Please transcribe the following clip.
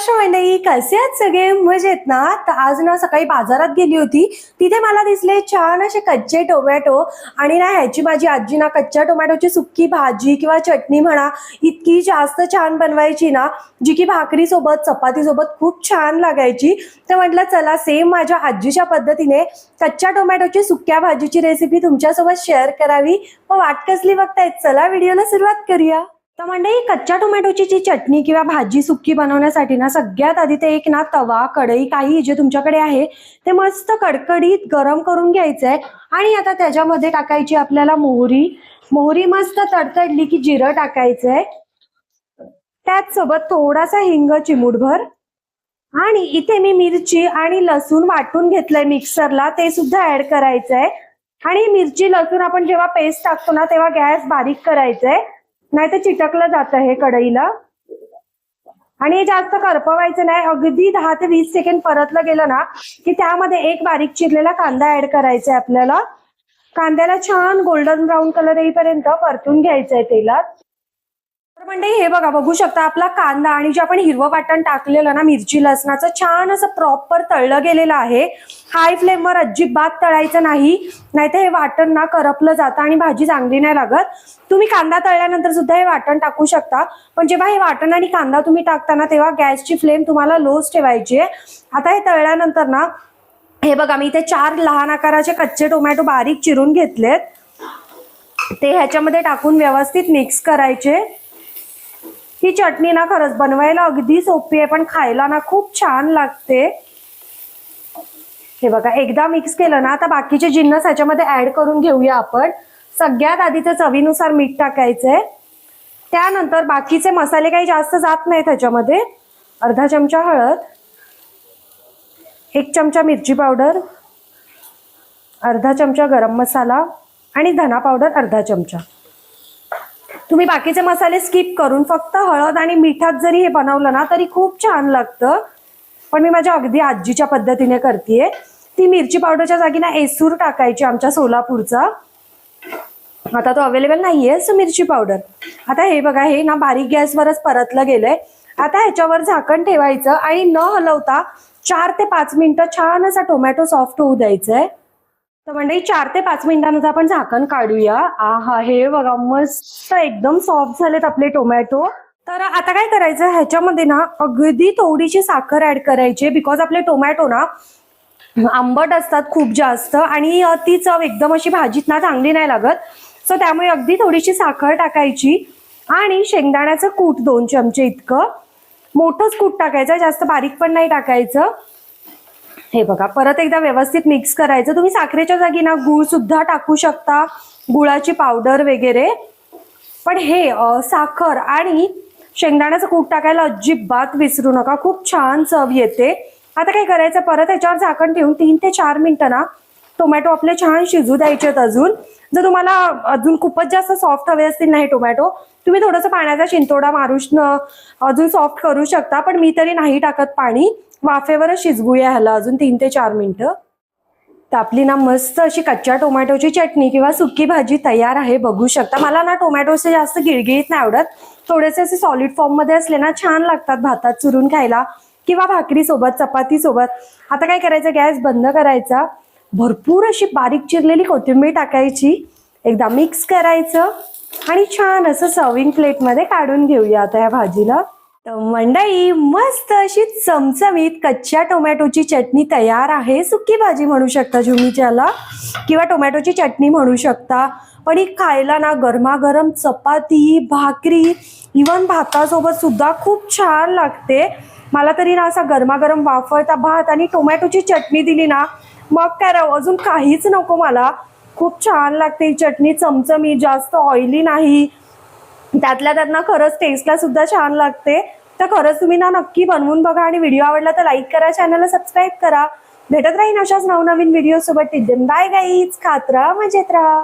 महाराष्ट्र मंडळी, कसे आहेत सगळे? मजेत ना? तर आज ना सकाळी बाजारात गेली होती, तिथे मला दिसले छान असे कच्चे टोमॅटो आणि ना ह्याची माझी आजी ना कच्च्या टोमॅटोची सुक्की भाजी किंवा चटणी म्हणा इतकी जास्त छान बनवायची ना, जी की भाकरी सोबत चपाती सोबत खूप छान लागायची. तर म्हटलं चला सेम माझ्या आजीच्या पद्धतीने कच्च्या टोमॅटोची सुक्या भाजीची रेसिपी तुमच्यासोबत शेअर करावी. मग वाट कसली बघतायत, चला व्हिडिओला सुरुवात करूया. तर मंडळी, कच्च्या टोमॅटोची जी चटणी किंवा भाजी सुक्की बनवण्यासाठी ना सगळ्यात आधी ते एक ना तवा कढई काही जे तुमच्याकडे आहे ते मस्त कडकडीत गरम करून घ्यायचंय. आणि आता त्याच्यामध्ये टाकायची आपल्याला मोहरी मस्त तडतडली की जिरं टाकायचंय. त्याच सोबत थोडासा हिंग चिमूटभर आणि इथे मी मिरची आणि लसूण वाटून घेतलंय मिक्सरला, ते सुद्धा ऍड करायचंय. आणि मिरची लसूण आपण जेव्हा पेस्ट टाकतो ना तेव्हा गॅस बारीक करायचंय, नाही तर चिटकलं जातं हे कढईला. आणि जास्त करपवायचं नाही, अगदी 10 ते 20 सेकंड परतलं गेलं ना की त्यामध्ये एक बारीक चिरलेला कांदा ऍड करायचा आहे आपल्याला. कांद्याला छान गोल्डन ब्राऊन कलर येईपर्यंत परतून घ्यायचंय तेलात. तर म्हणजे हे बघा, बघू शकता आपला कांदा आणि जे आपण हिरवं वाटण टाकलेलं ना मिरची लसणाचं छान असं प्रॉपर तळलं गेलेलं आहे. हाय फ्लेमवर अजिबात तळायचं नाही, नाहीतर हे वाटण ना करपलं जातं आणि भाजी चांगली नाही लागत. तुम्ही कांदा तळल्यानंतर सुद्धा हे वाटण टाकू शकता, पण जेव्हा हे वाटण आणि कांदा तुम्ही टाकताना तेव्हा गॅसची फ्लेम तुम्हाला लोच ठेवायची आहे. आता हे तळल्यानंतर ना हे बघा, मी इथे 4 लहान आकाराचे कच्चे टोमॅटो बारीक चिरून घेतलेत, ते ह्याच्यामध्ये टाकून व्यवस्थित मिक्स करायचे. ही चटणी ना खरंच बनवायला अगदी सोपी आहे, पण खायला ना खूप छान लागते. हे बघा, एकदा मिक्स केलं ना आता बाकीचे जिन्नस ह्याच्यामध्ये ऍड करून घेऊया आपण. सगळ्यात आधी ते चवीनुसार मीठ टाकायचंय. त्यानंतर बाकीचे मसाले काही जास्त जात नाहीत ह्याच्यामध्ये. अर्धा चमचा हळद, 1 चमचा मिरची पावडर, अर्धा चमचा गरम मसाला आणि धना पावडर अर्धा चमचा. तुम्ही बाकीचे मसाले स्किप करून फक्त हळद आणि मिठात जरी हे बनवलं ना तरी खूप छान लागतं, पण मी माझ्या अगदी आजीच्या पद्धतीने करतेय. ती मिरची पावडरच्या जागी ना एसूर टाकायची, आमच्या सोलापूरचा. आता तो अवेलेबल नाहीये सो मिरची पावडर. आता हे बघा, हे ना बारीक गॅसवरच परतलं गेलंय. आता ह्याच्यावर झाकण ठेवायचं आणि न हलवता 4 ते 5 मिनिटं छान असा टोमॅटो सॉफ्ट होऊ द्यायचंय. तर म्हणजे 4 ते 5 मिनिटांनंतर आपण झाकण काढूया. आहा, हे बघा मस्त एकदम सॉफ्ट झालेत आपले टोमॅटो. तर आता काय करायचं, ह्याच्यामध्ये ना अगदी थोडीशी साखर ऍड करायची, बिकॉज आपले टोमॅटो ना आंबट असतात खूप जास्त आणि ती चव एकदम अशी भाजीत ना चांगली नाही लागत. सो त्यामुळे अगदी थोडीशी साखर टाकायची आणि शेंगदाण्याचं कूट 2 चमचे इतकं. मोठंच कूट टाकायचं, जास्त बारीक पण नाही टाकायचं. हे बघा, परत एकदा व्यवस्थित मिक्स करायचं. तुम्ही साखरेच्या जागी ना गूळ सुद्धा टाकू शकता, गुळाची पावडर वगैरे. पण हे साखर आणि शेंगदाण्याचं कूट टाकायला अजिबात विसरू नका, खूप छान चव येते. आता काय करायचं, परत ह्याच्यावर झाकण ठेवून 3 ते 4 मिनिटं ना टोमॅटो आपले छान शिजू द्यायचेत. अजून जर तुम्हाला अजून खूपच जास्त सॉफ्ट हवे असतील ना हे टोमॅटो, तुम्ही थोडंसं पाण्याचा शिंतोडा मारून अजून सॉफ्ट करू शकता, पण मी तरी नाही टाकत पाणी. वाफेवरच शिजवूया ह्याला अजून 3 ते 4 मिनिटं. तर आपली ना मस्त अशी कच्च्या टोमॅटोची चटणी किंवा सुकी भाजी तयार आहे, बघू शकता. मला ना टोमॅटोचे जास्त गिळगिळीत नाही आवडत, थोडेसे असे सॉलिड फॉर्म मध्ये असले ना छान लागतात भातात चुरून खायला किंवा भाकरी सोबत चपाती सोबत. आता काय करायचं, गॅस बंद करायचा, भरपूर अशी बारीक चिरलेली कोथिंबीर टाकायची, एकदा मिक्स करायचं आणि छान असं सर्विंग प्लेटमध्ये काढून घेऊया आता या भाजीला. तर मंडळी, मस्त अशी चमचमीत कच्च्या टोमॅटोची चटणी तयार आहे. सुकी भाजी म्हणू शकता तुम्ही त्याला किंवा टोमॅटोची चटणी म्हणू शकता. पण ही खायला ना गरमागरम चपाती, भाकरी, इवन भातासोबत सुद्धा खूप छान लागते. मला तरी ना असा गरमागरम वाफळता भात आणि टोमॅटोची चटणी दिली ना, मग काय राव, अजून काहीच नको मला. खूप छान लागते ही चटणी, चमचमीत, जास्त ऑइली नाही, त्यातल्या त्यात ना खरंच टेस्टला सुद्धा छान लागते. तर खरंच तुम्ही ना नक्की बनवून बघा आणि व्हिडिओ आवडला तर लाईक करा, चॅनलला सबस्क्राईब करा. भेटत राहीन अशाच नवनवीन व्हिडिओ सोबत. बाय गाईज, खात राहा, मजेत राहा.